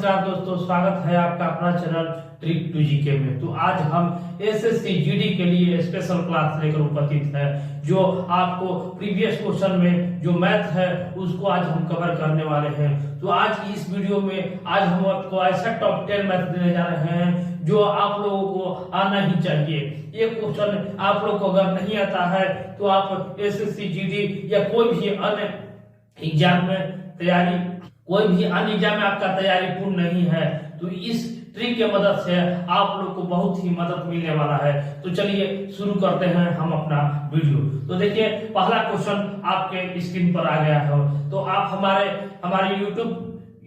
नमस्कार दोस्तों, स्वागत है आपका अपना चैनल ट्रिक टू जीके में। तो आज हम एसएससी जीडी के लिए स्पेशल क्लास लेकर उपस्थित है, जो आपको प्रीवियस क्वेश्चन में जो मैथ है उसको आज हम कवर करने वाले हैं। तो आज इस वीडियो में आज हम आपको ऐसा टॉप 10 मैथ देने जा रहे हैं जो आप लोगों को आना ही चाहिए। ये क्वेश्चन आप लोग को अगर नहीं आता है तो आप एसएससी जीडी या कोई भी अन्य एग्जाम में तैयारी, कोई भी अन्य एग्जाम में आपका तैयारी पूर्ण नहीं है, तो इस ट्रिक के मदद से आप लोग को बहुत ही मदद मिलने वाला है। तो चलिए शुरू करते हैं हम अपना वीडियो। तो देखिए, पहला क्वेश्चन आपके स्क्रीन पर आ गया है। तो आप हमारे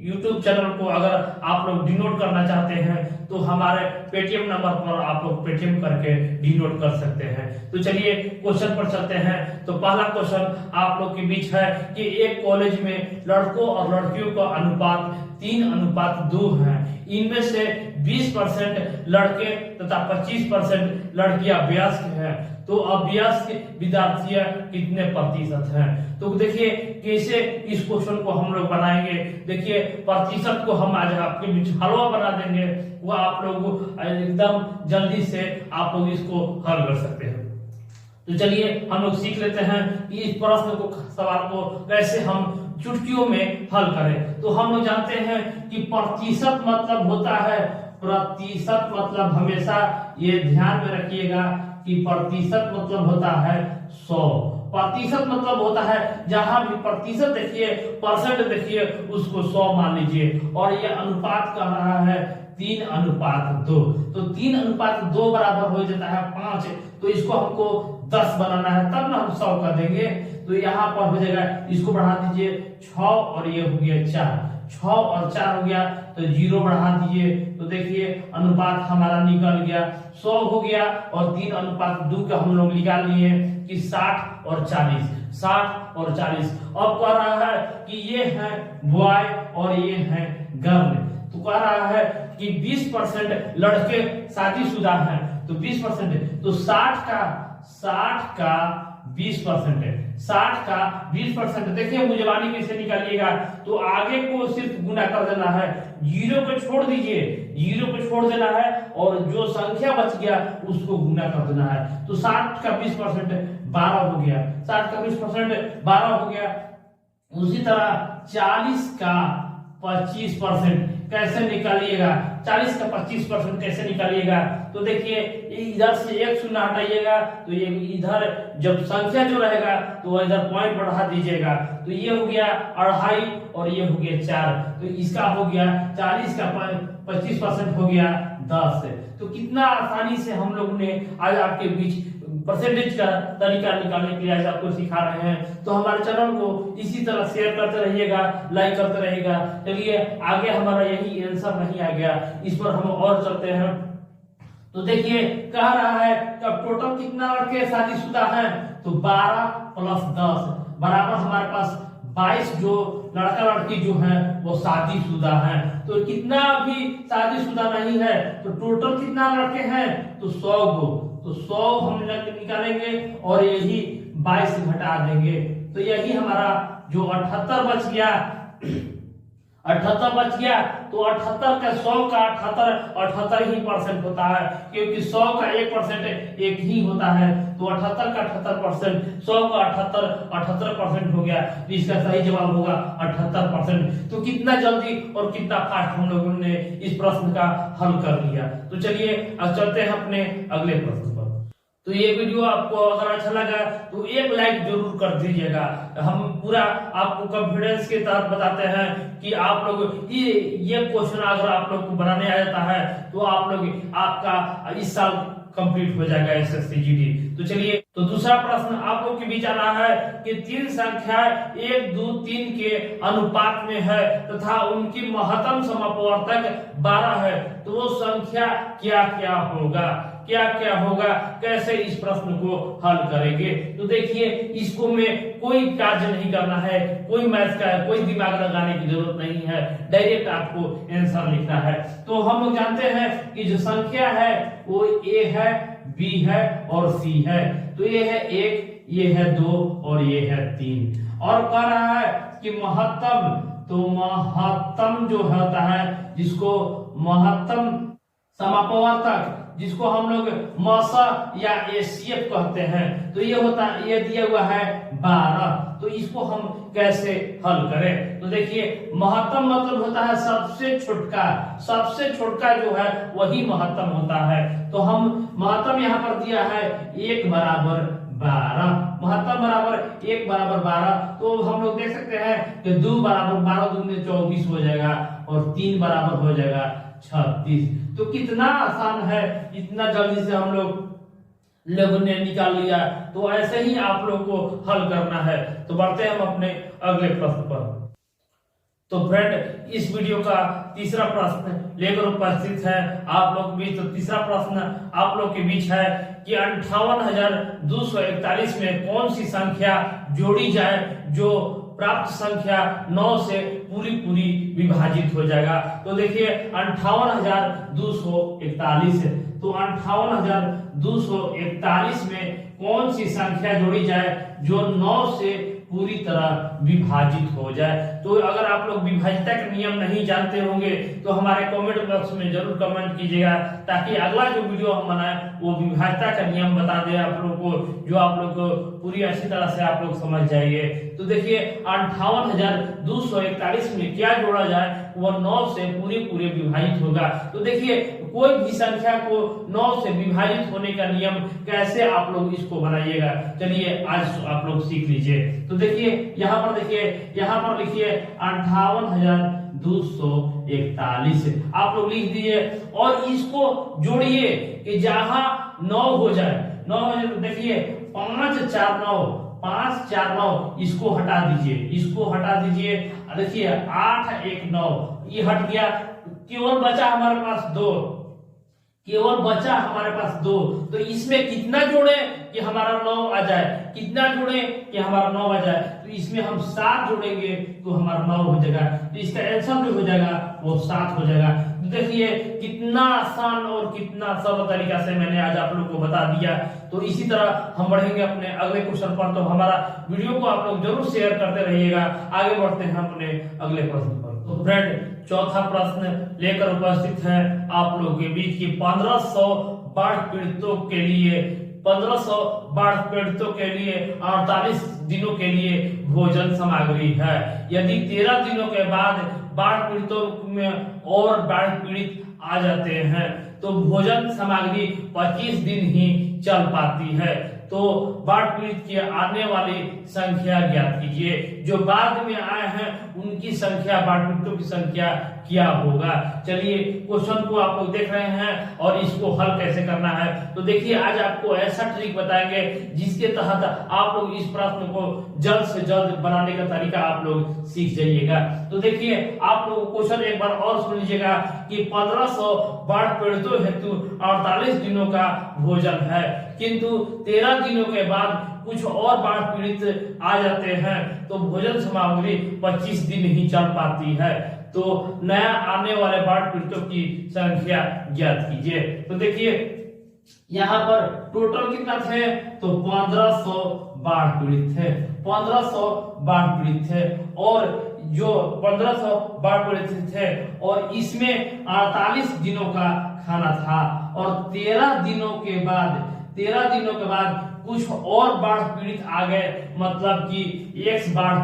यूट्यूब चैनल को अगर आप लोग डिनोट करना चाहते हैं तो हमारे पेटीएम नंबर पर आप लोग पेटीएम करके डिनोट कर सकते हैं। तो चलिए क्वेश्चन पर चलते हैं। तो पहला क्वेश्चन आप लोग के बीच है कि एक कॉलेज में लड़कों और लड़कियों का अनुपात 3:2 है। इनमें से 20% लड़के तथा 25% लड़कियां वयस्क हैं। तो अवयस्क विद्यार्थी कितने प्रतिशत हैं? तो देखिए कैसे इस क्वेश्चन को हम लोग बनाएंगे। देखिए, प्रतिशत को हम आज आपके बीच हलवा बना देंगे, वो आप लोग एकदम जल्दी से आप लोग इसको हल कर सकते हैं। तो चलिए हम लोग सीख लेते हैं कि इस प्रश्न को, सवाल को कैसे हम चुटकियों में हल करें। तो हम लोग जानते हैं कि प्रतिशत मतलब होता है, प्रतिशत मतलब हमेशा ये ध्यान में रखिएगा कि प्रतिशत मतलब होता है 100। प्रतिशत मतलब होता है जहां भी प्रतिशत देखिए, परसेंट देखिए, उसको 100 मान लीजिए। और ये अनुपात कह रहा है 3:2। तो 3:2 बराबर हो जाता है 5। तो इसको हमको 10 बनाना है, तब ना हम 100 कर देंगे। तो यहाँ पर हो जाएगा, इसको बढ़ा दीजिए 6 और ये हो गया 4। 6 और 4 हो गया तो 0 बढ़ा दीजिए। तो देखिए अनुपात हमारा निकल गया 100 हो गया। और 3:2 का हम लोग निकाल लिए कि 60 और 40। 60 और 40। अब कह रहा है कि ये है बॉय और ये है गर्ल। तो कह रहा है कि 20% लड़के शादीशुदा हैं। तो 20%, तो 60 का 20% है। 60 का 20%। देखिए मुजबानी कैसे निकालिएगा, तो आगे को सिर्फ गुना कर देना है, 0 को छोड़ दीजिए, 0 को छोड़ देना है और जो संख्या बच गया उसको गुना कर देना है। तो 60 का 20% 12 हो गया। 60 का 20% 12 हो गया। उसी तरह 40 का 25% कैसे निकालिएगा? 40 का 25% कैसे निकालिएगा? तो देखिए इधर से एक शून्य हटाइएगा, तो ये इधर जब संख्या जो रहेगा तो इधर पॉइंट बढ़ा दीजिएगा। तो ये हो गया 2.5 और ये हो गया 4। तो इसका हो गया 40 का 25% हो गया 10। तो कितना आसानी से हम लोगों ने आज आपके बीच परसेंटेज का तरीका निकालने के लिए आज आपको सिखा रहे हैं। तो हमारे चैनल को इसी तरह शेयर करते रहिएगा, लाइक करते रहिएगा। चलिए आगे हमारा यही आंसर नहीं आ गया, इस पर हम और चलते हैं। तो देखिए कह रहा है कि टोटल कितना लड़के शादीशुदा हैं? तो 12 + 10 बराबर हमारे पास 22 जो लड़का लड़की जो है वो शादीशुदा हैं। तो कितना भी शादीशुदा नहीं है, तो टोटल कितना लड़के हैं? तो 100 को। तो 100 हम निकालेंगे और यही 22 घटा देंगे। तो यही हमारा जो 78 बच गया, 78 बच गया। तो 78 का 100 का 78 ही परसेंट होता है, क्योंकि 100 का 1% एक ही होता है। तो 78 का 78%, 100 का 78% हो गया। तो इसका सही जवाब होगा 78%। तो कितना जल्दी और कितना फास्ट हम लोगों ने इस प्रश्न का हल कर लिया। तो चलिए अब चलते हैं अपने अगले प्रश्न पर। तो ये वीडियो आपको अगर अच्छा लगा तो एक लाइक जरूर कर दीजिएगा। हम पूरा आपको कॉन्फिडेंस के तहत बताते हैं कि आप लोग ये क्वेश्चन अगर आप लोग को बनाने आ जाता है तो आप लोग आपका इस साल कंप्लीट हो जाएगा एसएससी जीडी। तो चलिए, तो दूसरा प्रश्न आप लोग के बीच आना है कि 3 संख्या 1, 2, 3 के अनुपात में है तथा उनकी महत्तम समपवर्तक 12 है, तो वो संख्या क्या क्या होगा? क्या क्या होगा, कैसे इस प्रश्न को हल करेंगे? तो देखिए इसको में कोई कार्य नहीं करना है, कोई मैथ का कोई दिमाग लगाने की जरूरत नहीं है, डायरेक्ट आपको आंसर लिखना है। तो हम लोग जानते हैं कि जो संख्या है वो ए है, बी है और सी है। तो ये है 1, ये है 2 और ये है 3। और कह रहा है कि महत्तम, तो महत्तम जो होता है, जिसको महत्तम समापवर्तक, जिसको हम लोग मसा या एसीएफ कहते हैं, तो ये होता है, ये दिया हुआ है 12। तो इसको हम कैसे हल करें? तो देखिए महत्तम मतलब होता है सबसे छोटका जो है वही महत्तम होता है। तो हम महत्तम यहाँ पर दिया है 1 बराबर 12, महत्तम बराबर 1 बराबर 12। तो हम लोग देख सकते हैं कि 2 बराबर 12 दूनी 24 हो जाएगा और 3 बराबर हो जाएगा 36। तो कितना आसान है, इतना जल्दी से हम लोगों ने निकाल लिया। तो ऐसे ही आप लोग को हल करना है। तो बढ़ते हैं हम अपने अगले प्रश्न पर। तो फ्रेंड, इस वीडियो का तीसरा प्रश्न लेकर उपस्थित है आप लोग के बीच। तो तीसरा प्रश्न आप लोग के बीच है कि 58,241 में कौन सी संख्या जोड़ी जाए जो प्राप्त संख्या 9 से पूरी विभाजित हो जाएगा। तो देखिए 58,241, तो 58,241 में कौन सी संख्या जोड़ी जाए जो 9 से पूरी तरह विभाजित हो जाए। तो अगर आप लोग विभाजिता के नियम नहीं जानते होंगे तो हमारे कमेंट बॉक्स में जरूर कमेंट कीजिएगा, ताकि अगला जो वीडियो हम बनाए वो विभाजिता का नियम बता दे आप लोग को, जो आप लोग को पूरी अच्छी तरह से आप लोग समझ जाइए। तो देखिए 58,241 में क्या जोड़ा जाए वो 9 से पूरे विभाजित होगा। तो देखिए कोई भी संख्या को 9 से विभाजित होने का नियम कैसे आप लोग इसको बनाइएगा, चलिए आज आप लोग सीख लीजिए। तो देखिए यहाँ पर लिखिए 58,241 आप लोग लिख दिए और इसको जोड़िए कि जहां 9 हो जाए। तो देखिए 5 4 9 इसको हटा दीजिए। देखिए 8 1 9 ये हट गया, केवल बचा हमारे पास 2। तो इसमें कितना जोड़े कि हमारा 9 आ जाए, तो इसमें हम 7 जोड़ेंगे तो हमारा 9 हो जाएगा। तो इसका आंसर जो हो जाएगा वो 7 हो जाएगा। तो देखिए कितना आसान और कितना सरल तरीका से मैंने आज आप लोग को बता दिया। तो इसी तरह हम बढ़ेंगे अपने अगले क्वेश्चन पर। तो हमारा वीडियो को आप लोग जरूर शेयर करते रहिएगा। आगे बढ़ते हैं अपने अगले प्रश्न पर। तो फ्रेंड, चौथा प्रश्न लेकर उपस्थित है आप लोगों के बीच की 1500 बाढ़ पीड़ितों के लिए 48 दिनों के लिए भोजन सामग्री है। यदि 13 दिनों के बाद बाढ़ पीड़ितों में और बाढ़ पीड़ित आ जाते हैं तो भोजन सामग्री 25 दिन ही चल पाती है। तो बाढ़ पीड़ित की आने वाली संख्या ज्ञात कीजिए। जो बाद में आए हैं उनकी संख्या, बाढ़ पीड़ितों की संख्या क्या होगा। चलिए क्वेश्चन को आप लोग देख रहे हैं और इसको हल कैसे करना है। तो देखिए आज आपको ऐसा ट्रिक बताएंगे जिसके तहत आप लोग इस प्रश्न को जल्द से जल्द बनाने का तरीका आप लोग सीख जाइएगा। तो देखिए आप लोग क्वेश्चन एक बार और सुन लीजिएगा कि 1500 बाढ़ पीड़ितों हेतु 48 दिनों का भोजन है, किंतु 13 दिनों के बाद कुछ और बाढ़ पीड़ित आ जाते हैं तो भोजन सामग्री 25 दिन ही चल पाती है। तो नया आने वाले बाढ़ पीड़ितों की संख्या ज्ञात कीजिए। तो देखिए यहाँ पर टोटल कितना थे, तो 1500 बाढ़ पीड़ित थे, 1500 बाढ़ पीड़ित थे। और जो 1500 बाढ़ पीड़ित थे और इसमें 48 दिनों का खाना था और 13 दिनों के बाद कुछ और बाढ़ पीड़ित आ गए, मतलब कि एक्स बाढ़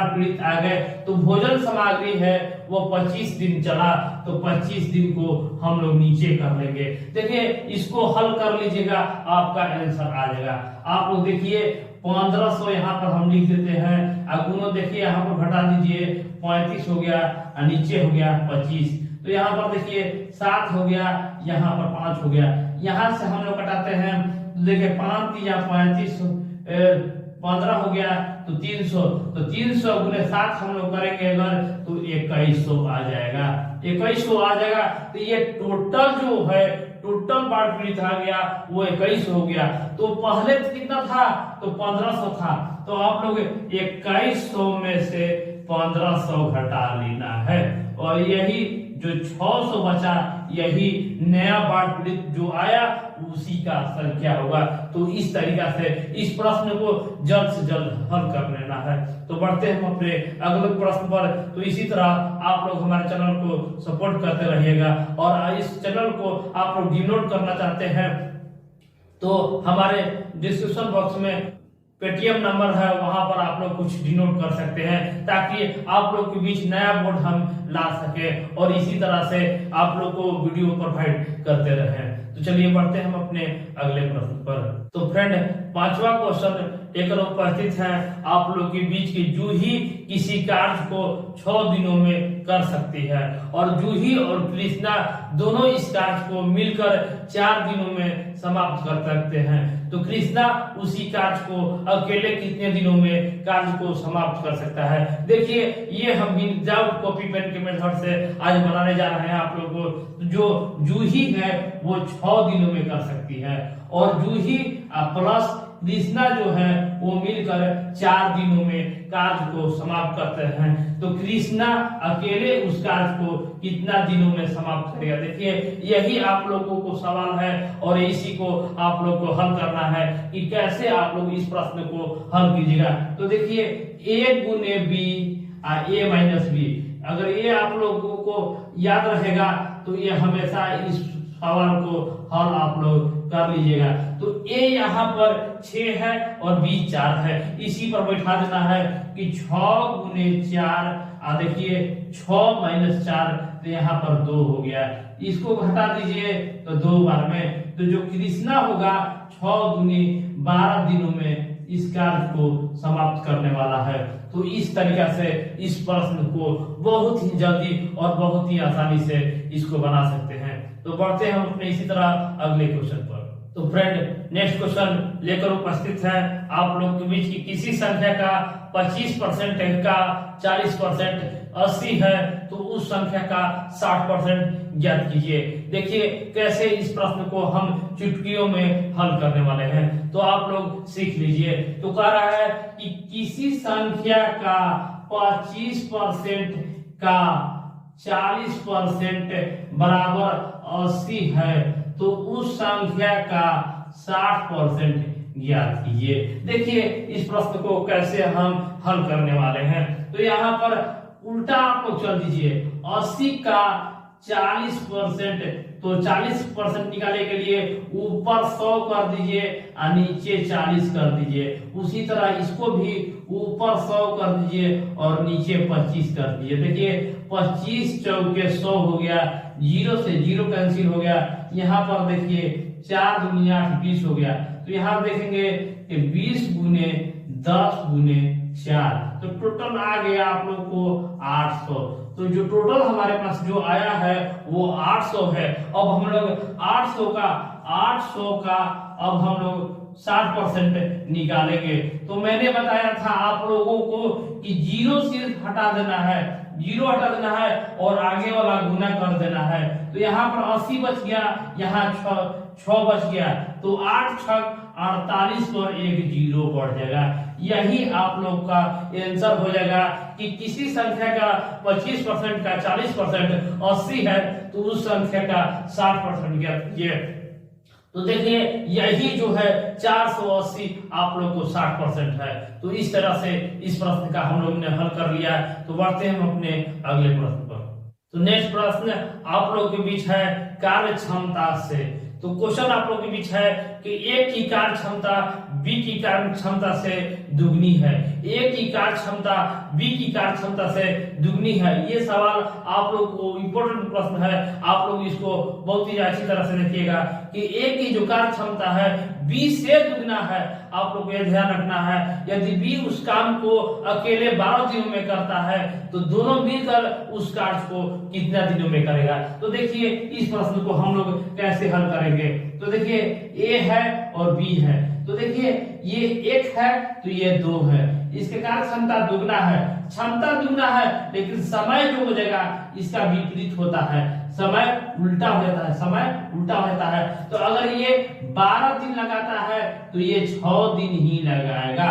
पीड़ित आ गए तो भोजन सामग्री है वो 25 दिन चला। तो 25 दिन को हम लोग नीचे कर लेंगे। देखिए इसको हल कर लीजिएगा, आपका आंसर आ जाएगा। आप लोग देखिए 1500 यहाँ पर हम लिख देते हैं, अगुनो देखिए यहाँ पर घटा दीजिए, 35 हो गया और नीचे हो गया 25। तो यहाँ पर देखिए 7 हो गया, यहाँ पर 5 हो गया। यहाँ से हम लोग कटाते हैं तो देखिए 5 या 35 15 हो गया तो 300, तो 300 गुने 7 हम लोग करेंगे अगर तो 2100 आ जाएगा। 2100 आ जाएगा तो ये टोटल जो है टोटल बाढ़ पीड़ित आ गया वो 21 हो गया। तो पहले कितना था, तो 1500 था। तो आप लोग 2100 में से 1500 घटा लेना है और यही जो 600 बचा, यही नया बाढ़ पीड़ित जो आया उसी का संख्या होगा। तो इस तरीका से इस प्रश्न को जल्द से जल्द हल कर लेना है। तो बढ़ते हैं हम अपने अगले प्रश्न पर। तो इसी तरह आप लोग हमारे चैनल को सपोर्ट करते रहिएगा, और इस चैनल को आप लोग डाउनलोड करना चाहते हैं तो हमारे डिस्क्रिप्शन बॉक्स में पेटीएम नंबर है, वहां पर आप लोग कुछ डिनोट कर सकते हैं, ताकि आप लोग के बीच नया बोर्ड हम ला सके और इसी तरह से आप लोग को वीडियो प्रोवाइड करते रहें। तो चलिए बढ़ते हैं हम अपने अगले प्रश्न पर। तो फ्रेंड, पांचवा क्वेश्चन लेकर उपस्थित है आप लोग के बीच की जूही किसी कार्य को 6 दिनों में कर सकती है, और जूही और कृष्णा दोनों इस कार्य को मिलकर 4 दिनों में समाप्त कर सकते हैं। तो कृष्णा उसी कार्य को अकेले कितने दिनों में कार्य को समाप्त कर सकता है? देखिए, ये हम विदाउट कॉपी पेन के मेथड से आज बनाने जा रहे हैं आप लोगों को। जो जूही है वो 6 दिनों में कर सकती है, और जूही प्लस कृष्णा जो है वो मिलकर 4 दिनों में कार्य को समाप्त करते हैं। तो कृष्णा अकेले उस कार्य को कितना दिनों में समाप्त करेगा? देखिए, यही आप लोगों को सवाल है, और इसी को आप लोग को हल करना है कि कैसे आप लोग इस प्रश्न को हल कीजिएगा। तो देखिए, a गुने b a माइनस बी, अगर ये आप लोगों को याद रहेगा तो ये हमेशा इस सवाल को हल आप लोग कर लीजिएगा। तो a यहाँ पर 6 है और b 4 है, इसी पर बैठा देना है कि 6 गुने 4, देखिए 6 माइनस 4, तो यहाँ पर 2 हो गया। इसको घटा दीजिए तो 2 बार में, तो जो कृष्णा होगा 6 दुनी 12 दिनों में इस कार्य को समाप्त करने वाला है। तो इस तरीका से इस प्रश्न को बहुत ही जल्दी और बहुत ही आसानी से इसको बना सकते हैं। तो बढ़ते हैं हम अपने इसी तरह अगले क्वेश्चन पर। तो फ्रेंड, नेक्स्ट क्वेश्चन लेकर उपस्थित है आप लोग के बीच की किसी संख्या का 25% का 40% 80 है, तो उस संख्या का 60% ज्ञात कीजिए। देखिए कैसे इस प्रश्न को हम चुटकियों में हल करने वाले हैं, तो आप लोग सीख लीजिए। तो कह रहा है कि किसी संख्या का 25% का 40% बराबर 80 है, तो उस संख्या का 60% ज्ञात कीजिए। देखिए इस प्रश्न को कैसे हम हल करने वाले हैं। तो यहाँ पर उल्टा आप लोग चल दीजिए, 80 का 40%, तो 40% निकालने के लिए ऊपर 100 कर दीजिए और नीचे 40 कर दीजिए। उसी तरह इसको भी ऊपर 100 कर दीजिए और नीचे 25 कर दीजिए। देखिए 25 चौके 100 हो गया, 0 से 0 कैंसिल हो गया। यहाँ पर देखिए 4 दूनी 8 20 हो गया। तो यहाँ देखेंगे कि 20 गुने 10 गुने 4, तो टोटल आ गया आप लोग को 800। तो जो टोटल हमारे पास जो आया है वो 800 है। अब हम लोग 800 का अब हम लोग 60% निकालेंगे। तो मैंने बताया था आप लोगों को कि 0 सिर्फ हटा देना है, 0 हटा देना है और आगे वाला गुना कर देना है। तो यहाँ पर 80 बच गया, यहाँ 6 बच गया, तो 8 6 48 पर एक 0 बढ़ जाएगा। यही आप लोग का आंसर हो जाएगा कि किसी संख्या का 25% का 40% 80 है, तो उस संख्या का 60% ज्ञात कीजिए। तो देखिए यही जो है 480 आप लोग को 60% है। तो इस तरह से इस प्रश्न का हम लोग ने हल कर लिया। तो बढ़ते हैं हम अपने अगले प्रश्न पर। तो नेक्स्ट प्रश्न आप लोग के बीच है कार्य क्षमता से। तो क्वेश्चन आप लोग के बीच है कि ए की कार्य क्षमता बी की कार्य क्षमता से दुगनी है, ए की कार्य क्षमता बी की कार्य क्षमता से दुगनी है। ये सवाल आप लोग को इम्पोर्टेंट प्रश्न है, आप लोग इसको बहुत ही अच्छी तरह से देखिएगा कि ए की जो कार्य क्षमता है बी से दुगना है। आप लोग को यह ध्यान रखना है, यदि बी उस काम को अकेले 12 दिनों में करता है तो दोनों मिलकर उस कार्य को कितना दिनों में करेगा। तो देखिए इस प्रश्न को हम लोग कैसे हल करेंगे। तो देखिए ए है और बी है, तो देखिए ये 1 है तो ये 2 है, इसके कार्य क्षमता दुगना है, क्षमता दुगना है, लेकिन समय जो हो जाएगा इसका विपरीत होता है, समय उल्टा हो जाता है, समय उल्टा हो जाता है। तो अगर ये 12 दिन लगाता है तो ये 6 दिन ही लगाएगा।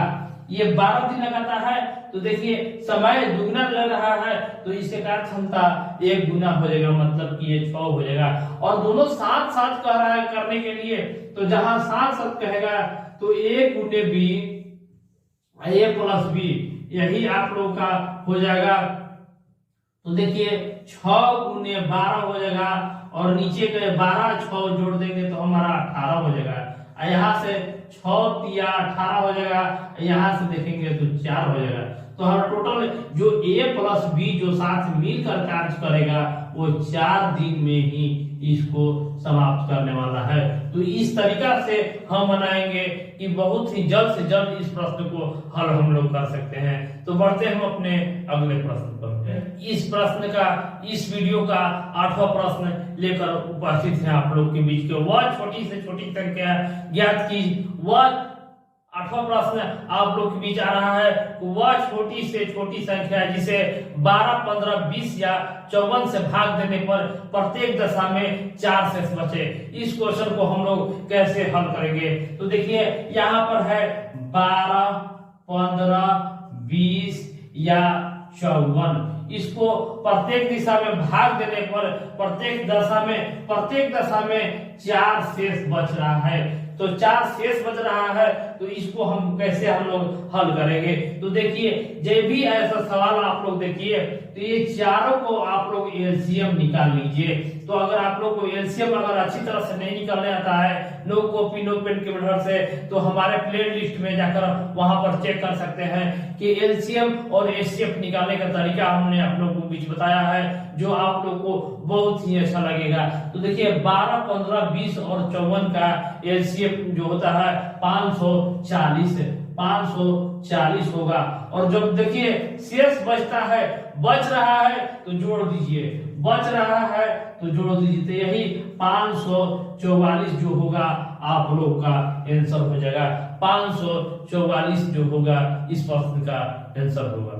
ये 12 दिन लगाता है तो देखिए समय दुगना लग रहा है, तो इसके कार्य क्षमता 1 गुना हो जाएगा, मतलब कि ये 6 हो जाएगा। और दोनों साथ साथ कह रहा है करने के लिए, तो जहां साथ साथ कहेगा तो a गुने b a प्लस b, यही आप लोगों का हो जाएगा। तो देखिए 6 गुने 12 हो जाएगा, और नीचे के 12 6 जोड़ देंगे तो हमारा 18 हो जाएगा। यहाँ से 6 तिया 18 हो जाएगा, यहाँ से देखेंगे तो 4 हो जाएगा। तो हमारा टोटल जो a प्लस b जो साथ मिलकर कार्य करेगा वो 4 दिन में ही इसको समाप्त करने वाला है। तो इस तरीका से हम बनाएंगे कि बहुत ही जल्द से जल्द इस प्रश्न को हल हम लोग कर सकते हैं। तो बढ़ते हम अपने अगले प्रश्न पर। इस प्रश्न का, इस वीडियो का 8वां प्रश्न लेकर उपस्थित है आप लोग के बीच के। वह छोटी से छोटी संख्या ज्ञात की, वह 8वां प्रश्न आप लोग के बीच आ रहा है। वह छोटी से छोटी संख्या है जिसे 12, 15, 20 या 54 से भाग देने पर प्रत्येक दशा में 4 शेष बचे। इस क्वेश्चन को हम लोग कैसे हल करेंगे? तो देखिए यहाँ पर है 12, 15, 20 या 54। इसको प्रत्येक दिशा में भाग देने पर प्रत्येक दशा में 4 शेष बच रहा है। तो 4 शेष बच रहा है, तो इसको हम कैसे हम लोग हल करेंगे? तो देखिए जब भी ऐसा सवाल आप लोग देखिए तो ये चारों को आप लोग एलसीएम निकाल लीजिए। तो अगर आप लोग को एलसीएम अगर अच्छी तरह से नहीं निकालने आता है, नो कॉपी नो पेन के मदद से, तो हमारे प्ले लिस्ट में जाकर वहां पर चेक कर सकते हैं कि एलसीएम और एचसीएफ निकालने का तरीका हमने आप लोगों को बीच बताया है, जो आप लोग को बहुत ही अच्छा लगेगा। तो देखिए 12, 15, 20 और 54 का एलसीएम जो होता है 540 होगा। और जब देखिए शेष बच रहा है तो जोड़ दीजिए, बच रहा है तो जोड़ दीजिए। तो यही 544 जो होगा आप लोग का आंसर हो जाएगा। 544 जो होगा इस प्रश्न का आंसर होगा।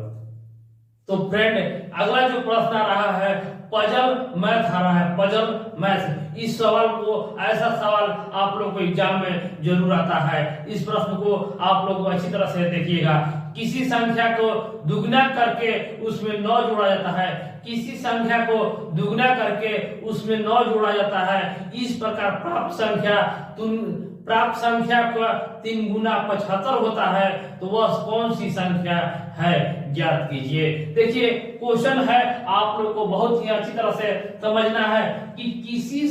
तो फ्रेंड अगला जो प्रश्न आ रहा है पजल मैथ आ रहा है, पजल मैथ। इस सवाल को, ऐसा सवाल आप लोग को एग्जाम में जरूर आता है। इस प्रश्न को आप लोग अच्छी तरह से देखिएगा। किसी संख्या को दुगना करके उसमें 9 जोड़ा जाता है, किसी संख्या को दुगना करके उसमें 9 जोड़ा जाता है। इस प्रकार प्राप्त संख्या का 3 गुना 75 होता है, तो वह कौन सी संख्या है ज्ञात कीजिए। देखिए क्वेश्चन है, आप लोग को बहुत ही अच्छी तरह से समझना है कि किसी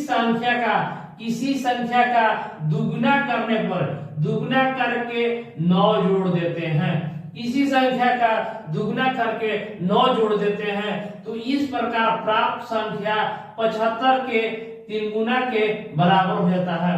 संख्या का दुगना करने पर, दुगना करके 9 जोड़ देते हैं, किसी संख्या का दुगना करके 9 जोड़ देते हैं, तो इस प्रकार प्राप्त संख्या 75 के 3 गुना के बराबर हो जाता है।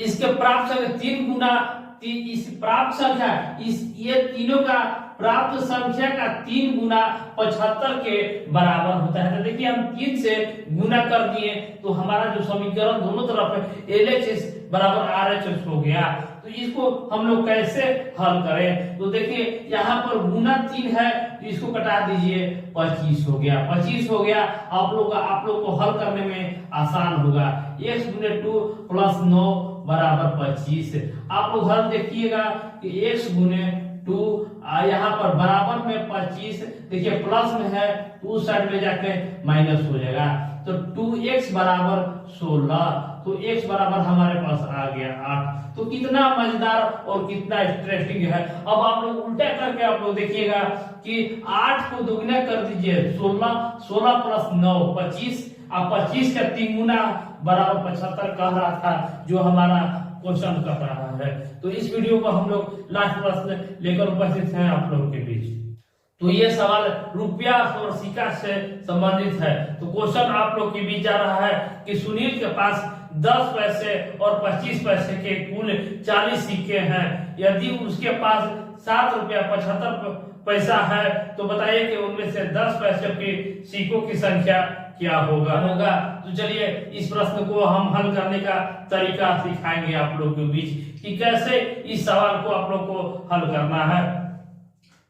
इसके प्राप्त संख्या 3 गुना, इस प्राप्त संख्या, ये तीनों का प्राप्त संख्या का 3 गुना 75 के बराबर होता है। तो देखिए हम 3 से गुना कर दिए तो हमारा जो समीकरण दोनों तरफ LHS बराबर RHS हो गया। तो इसको हम लोग कैसे हल करें? तो देखिए यहाँ पर गुना 3 है तो इसको कटा दीजिए, 25 हो गया, 25 हो गया। आप लोग को हल करने में आसान होगा। x गुने 2 प्लस 9 बराबर 25। आप लोग हल देखिएगा कि x गुने 2 यहाँ पर बराबर में 25, देखिए प्लस में है, उस साइड में जाके माइनस हो जाएगा। तो 2x बराबर 16, तो x बराबर हमारे पास आ गया 8। तो कितना मजेदार और कितना इंटरेस्टिंग है। अब आप लोग उल्टा करके आप लोग देखिएगा कि 8 को दुगना कर दीजिए 16 प्लस 9 25, अब 25 का 3 गुना बराबर 75 कह रहा था जो हमारा क्वेश्चन कर रहा है। तो इस वीडियो को हम लोग लास्ट प्रश्न लेकर उपस्थित हैं आप लोगों के बीच। तो ये सवाल रुपया और सिक्का से संबंधित है। तो क्वेश्चन आप लोग के बीच आ रहा है कि सुनील के पास 10 पैसे और 25 पैसे के कुल 40 सिक्के हैं। यदि उसके पास 7 रुपया 75 पैसा है तो बताइए कि उनमें से 10 पैसे के सिक्कों की संख्या क्या होगा। तो चलिए इस प्रश्न को हम हल करने का तरीका सिखाएंगे आप लोगों के बीच कि कैसे इस सवाल को आप लोग को हल करना है।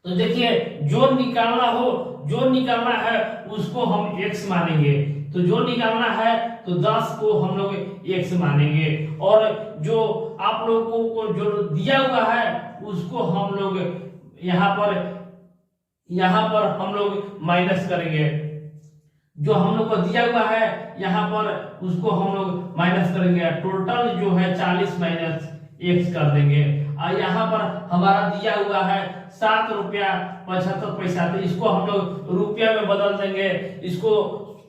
तो देखिए जो निकालना है उसको हम x मानेंगे। तो जो निकालना है तो 10 को हम लोग x मानेंगे और जो आप लोगों को जो दिया हुआ है उसको हम लोग यहाँ पर हम लोग माइनस करेंगे। जो हम लोग को दिया हुआ है यहाँ पर उसको हम लोग माइनस करेंगे। टोटल जो है 40 माइनस x कर देंगे। और यहाँ पर हमारा दिया हुआ है 7 रुपया 75 पैसा, तो इसको हम लोग रुपया में बदल देंगे। इसको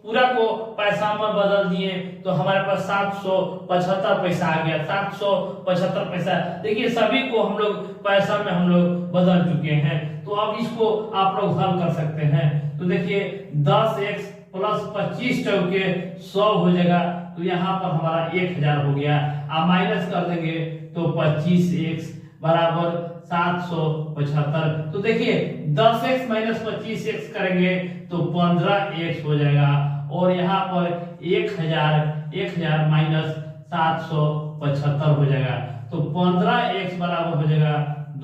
पूरा को पैसा में बदल दिए तो हमारे पास 775 पैसा आ गया। 775 पैसा, देखिए सभी को हम लोग पैसा में हम लोग बदल चुके हैं। तो अब इसको आप लोग हल कर सकते हैं। तो देखिए 10x प्लस 25 के 100 हो जाएगा, तो यहाँ पर हमारा 1000 हो गया। आप माइनस कर देंगे तो 25x बराबर 775। तो देखिए 10x माइनस 25x करेंगे तो 15x हो जाएगा और यहाँ पर 1000 माइनस 775 हो जाएगा। तो 15x बराबर हो जाएगा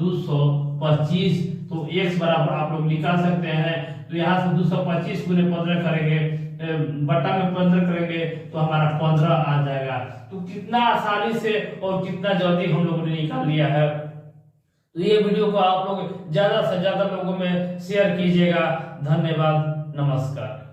225। तो x बराबर आप लोग निकाल सकते हैं। तो यहाँ से 225 गुने 15 करेंगे, बटा में 15 करेंगे तो हमारा 15 आ जाएगा। तो कितना आसानी से और कितना जल्दी हम लोगों ने निकाल लिया है। तो ये वीडियो को आप लोग ज्यादा से ज्यादा लोगों में शेयर कीजिएगा। धन्यवाद, नमस्कार।